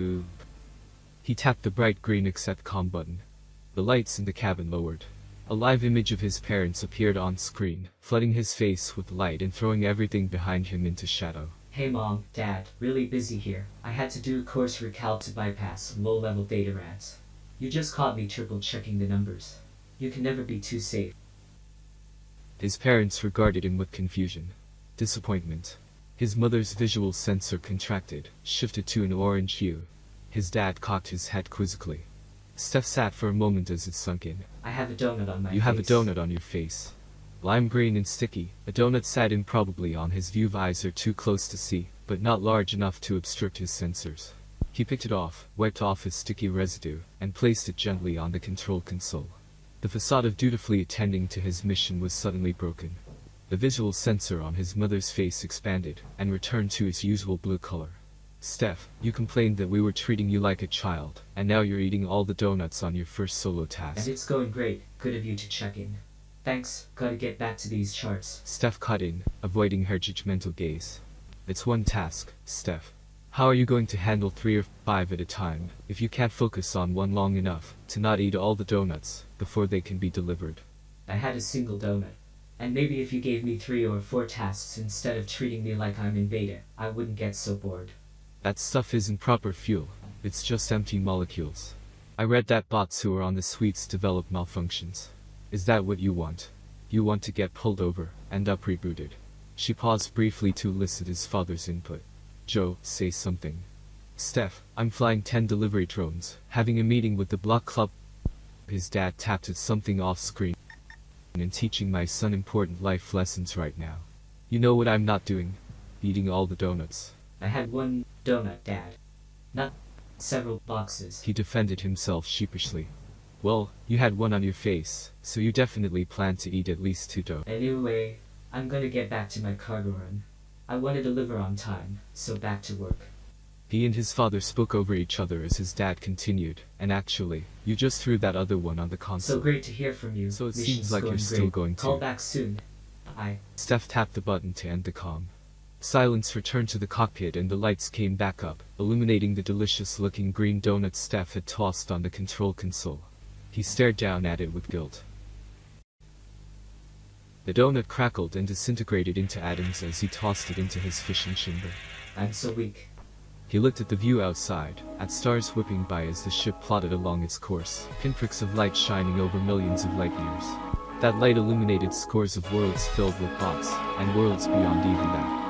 Boop. He tapped the bright green accept com button. The lights in the cabin lowered. A live image of his parents appeared on screen, flooding his face with light and throwing everything behind him into shadow. Hey mom, dad, really busy here. I had to do a course recalc to bypass some low-level data rats. You just caught me triple checking the numbers. You can never be too safe. His parents regarded him with confusion. Disappointment. His mother's visual sensor contracted, shifted to an orange hue. His dad cocked his head quizzically. Stef sat for a moment as it sunk in. I have a donut on my face. You have a donut on your face. Lime green and sticky, a donut sat improbably on his view visor, too close to see, but not large enough to obstruct his sensors. He picked it off, wiped off his sticky residue, and placed it gently on the control console. The facade of dutifully attending to his mission was suddenly broken. The visual sensor on his mother's face expanded, and returned to its usual blue color. Stef, you complained that we were treating you like a child, and now you're eating all the donuts on your first solo task. And it's going great. Good of you to check in. Thanks, gotta get back to these charts. Stef cut in, avoiding her judgmental gaze. It's one task, Stef. How are you going to handle 3 or 5 at a time, if you can't focus on one long enough to not eat all the donuts before they can be delivered? I had a single donut. And maybe if you gave me 3 or 4 tasks instead of treating me like I'm in beta, I wouldn't get so bored. That stuff isn't proper fuel. It's just empty molecules. I read that bots who are on the suites develop malfunctions. Is that what you want? You want to get pulled over, end up rebooted. She paused briefly to elicit his father's input. Joe, say something. Stef, I'm flying 10 delivery drones, having a meeting with the block club. His dad tapped at something off screen. And teaching my son important life lessons right now. You know what I'm not doing? Eating all the donuts. I had one donut, Dad. Not several boxes. He defended himself sheepishly. Well, you had one on your face, so you definitely plan to eat at least 2 donuts. Anyway, I'm gonna get back to my cargo run. I want to deliver on time, so back to work. He and his father spoke over each other as his dad continued, and actually, you just threw that other one on the console. So great to hear from you. So it Mission's seems like you're going still great. going to. Call back soon. Stef tapped the button to end the comm. Silence returned to the cockpit and the lights came back up, illuminating the delicious-looking green donut Stef had tossed on the control console. He stared down at it with guilt. The donut crackled and disintegrated into atoms as he tossed it into his fishing chamber. I'm so weak. He looked at the view outside, at stars whipping by as the ship plodded along its course, pinpricks of light shining over millions of light years. That light illuminated scores of worlds filled with bots, and worlds beyond even that.